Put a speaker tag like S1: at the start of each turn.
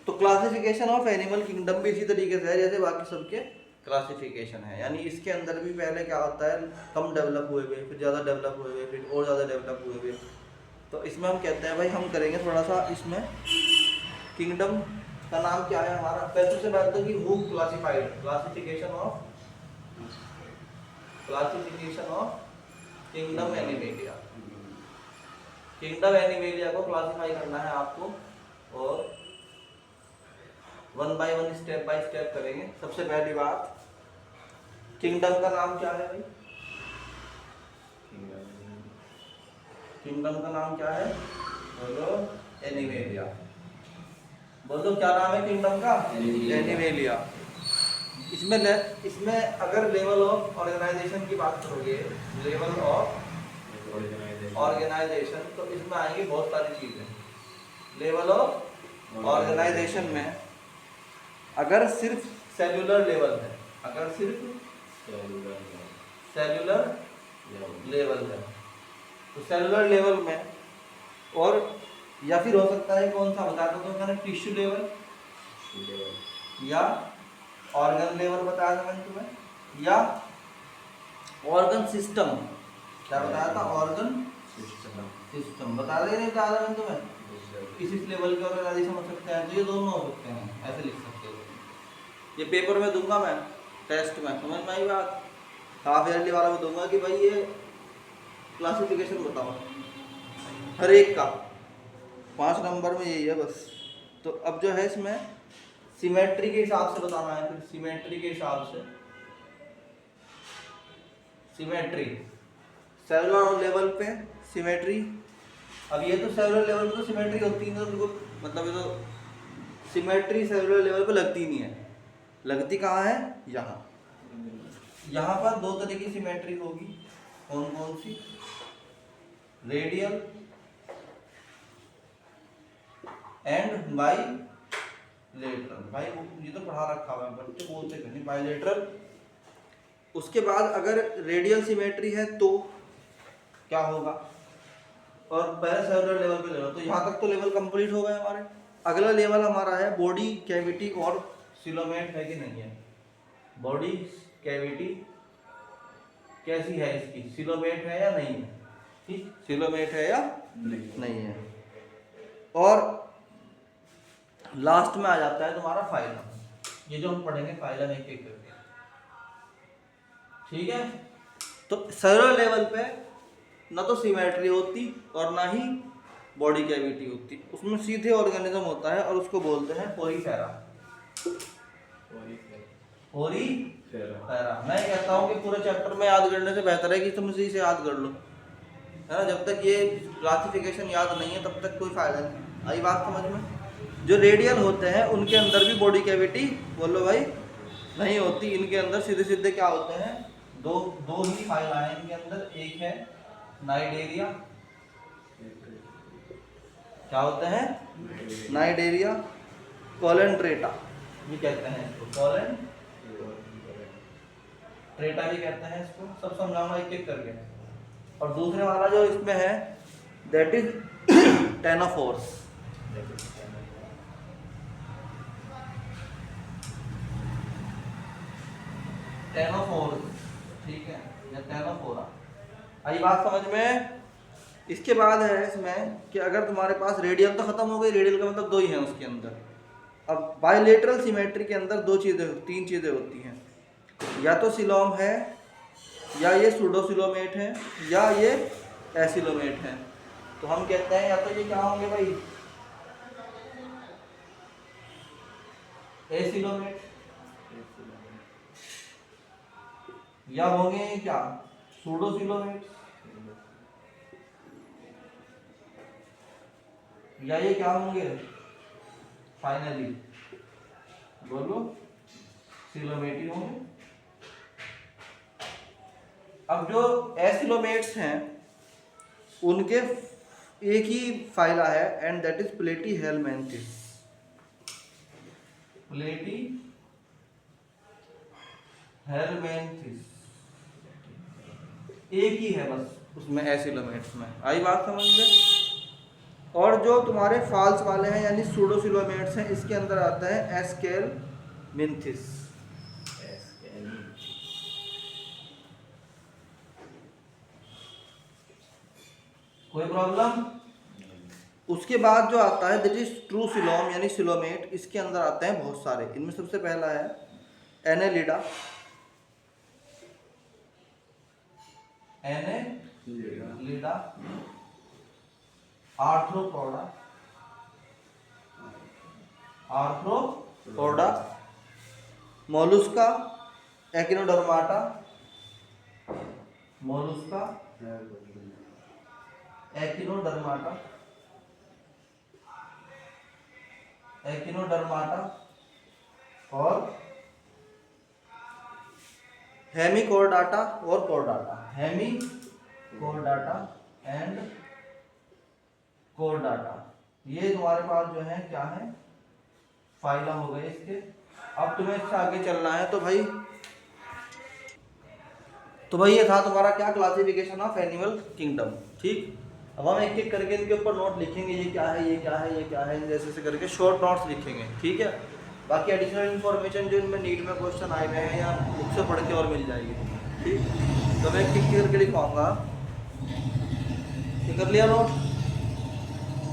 S1: तो classification of animal kingdom भी इसी तरीके से है जैसे बाकी सबके क्लासिफिकेशन है, यानी इसके अंदर भी पहले क्या होता है, कम डेवलप हुए हुए, फिर ज़्यादा डेवलप हुए हुए, फिर और ज़्यादा डेवलप हुए हुए। तो इसमें हम कहते हैं भाई हम करेंगे थोड़ा सा इसमें किंगडम का नाम क्या है हमारा, पहले से बात कि who classified, classification of kingdom animalia. Kingdom animalia को क्लासिफाई करना है आपको, और one by one step by step करेंगे। सबसे पहली बात, किंगडम का नाम क्या है भाई, किंगडम का नाम क्या है, बोलो एनिमेलिया। बोलो क्या नाम है किंगडम का, एनिमेलिया। इसमें अगर लेवल ऑफ ऑर्गेनाइजेशन की बात करोगे, लेवल ऑफ ऑर्गेनाइजेशन, तो इसमें आएंगी बहुत सारी चीजें। लेवल ऑफ ऑर्गेनाइजेशन में अगर सिर्फ सेल्यूलर लेवल है, अगर सिर्फ सेल्यूलर लेवल है, तो सेल्यूलर लेवल में, और या फिर हो सकता है कौन सा बता दो, मैंने टिश्यू लेवल या ऑर्गन लेवल बताया था मैंने तुम्हें, या ऑर्गन सिस्टम, क्या बताया था, ऑर्गन सिस्टम बता दे, नहीं बताया था मैंने तुम्हें। किसी लेवल के ऑर्गेनाइजेशन हो सकते हैं, तो ये दोनों हो सकते हैं, ऐसे लिख सकते हो। ये पेपर में दूंगा मैं, टेस्ट में, समझ में आई बात, हाफ ईयरली वाला में दूंगा कि भाई ये क्लासिफिकेशन बताओ हर एक का, 5 नंबर में यही है बस। तो अब जो है इसमें सिमेट्री के हिसाब से बताना है, फिर सिमेट्री के हिसाब से, सिमेट्री सेलुलर लेवल पे सिमेट्री। अब ये तो सेलुलर लेवल पे तो सिमेट्री होती है, तो मतलब ये तो सिमेट्री सेलुलर लेवल पे लगती नहीं है, लगती कहाँ है, यहाँ। यहाँ पर दो तरह की सिमेट्री होगी, कौन कौन सी, रेडियल एंड बाइलेटरल। भाई ये तो पढ़ा रखा हुआ है, बच्चे बोलते नहीं, बाइलेटरल। उसके बाद अगर रेडियल सिमेट्री है तो क्या होगा, और पैरासेलुलर लेवल पे ले लो, तो यहाँ तक तो लेवल कंप्लीट हो गए हमारे। अगला लेवल हमारा है बॉडी कैविटी और सिलोमेट है कि नहीं है। बॉडी कैविटी कैसी है इसकी, सिलोमेट है या नहीं है, ठीक, सिलोमेट है या नहीं है। और लास्ट में आ जाता है तुम्हारा फाइलम, ये जो हम पढ़ेंगे फाइलम एक एक करके, ठीक है। तो सेलुलर लेवल पे ना तो सिमेट्री होती और ना ही बॉडी कैविटी होती, उसमें सीधे ऑर्गेनिज्म होता है और उसको बोलते हैं पोरीफेरा। पोरीफेरा। मैं कहता हूँ कि पूरे चैप्टर में याद करने से बेहतर है कि तुम इसी से याद कर लो, है ना। जब तक ये क्लासिफिकेशन याद नहीं है तब तक कोई फायदा नहीं। आई बात समझ में। जो रेडियल होते हैं उनके अंदर भी बॉडी कैविटी, बोलो भाई, नहीं होती। इनके अंदर सीधे सीधे क्या होते हैं, दो ही फाइला है इनके अंदर। एक है नाइडेरिया, क्या होते हैं, नाइडेरिया, कोलेंट्रेटा भी कहते हैं इसको, कोलेंट्रेटा भी कहते हैं इसको। सब समझाऊंगा एक एक करके। और दूसरे वाला जो इसमें है दैट इज टेनोफोर्स। टेनोफोर्स, ठीक है, या टेनोफोरा। आई बात समझ में। इसके बाद है इसमें कि अगर तुम्हारे पास रेडियल तो खत्म हो गई, रेडियल का मतलब दो ही है उसके अंदर। अब बायलेटरल सिमेट्री के अंदर तीन चीजें होती हैं, या तो सिलोम है, या ये सूडोसिलोमेट है, या ये एसिलोमेट है। तो हम कहते हैं या तो ये क्या होंगे भाई, एसिलोमेट, या होंगे क्या, सूडोसिलोमेट, या ये क्या होंगे फाइनली, बोलो सिलोमेट ही होंगे। अब जो एसिलोमेट्स हैं उनके एक ही फाइला है, एंड दैट इज प्लेटीहेलमिन्थिस। प्लेटीहेलमिन्थिस एक ही है बस उसमें, एसिलोमेट्स में। आई बात समझ में। और जो तुम्हारे फाल्स वाले हैं यानी सूडोसिलोमेट्स हैं, इसके अंदर आता है एस्केलमिंथिस। कोई प्रॉब्लम? उसके बाद जो आता है दैट इज ट्रू सिलोम यानी सिलोमेट, इसके अंदर आते हैं बहुत सारे। इनमें सबसे पहला है annelida, annelida, arthropoda, arthropoda, mollusca, echinodermata, mollusca, echinodermata, echinodermata और हेमिकोर्डाटा और कोर्डाटा, हेमिकोर्डाटा एंड कोर्डाटा। ये तुम्हारे पास जो है क्या है, फाइला हो गए इसके। अब तुम्हें इससे आगे चलना है तो भाई ये था तुम्हारा क्या, क्लासिफिकेशन ऑफ एनिमल किंगडम। ठीक, अब हम एक एक करके इनके ऊपर नोट लिखेंगे, ये क्या है, ये क्या है, ये क्या है, जैसे से करके शॉर्ट नोट्स लिखेंगे। ठीक है, बाकी एडिशनल इन्फॉर्मेशन जो इनमें नीट में क्वेश्चन आए हुए हैं या बुक से पढ़ के और मिल जाएगी। ठीक, तो मैं एक एक करके लिखवाऊंगा। ये कर लिया नोट?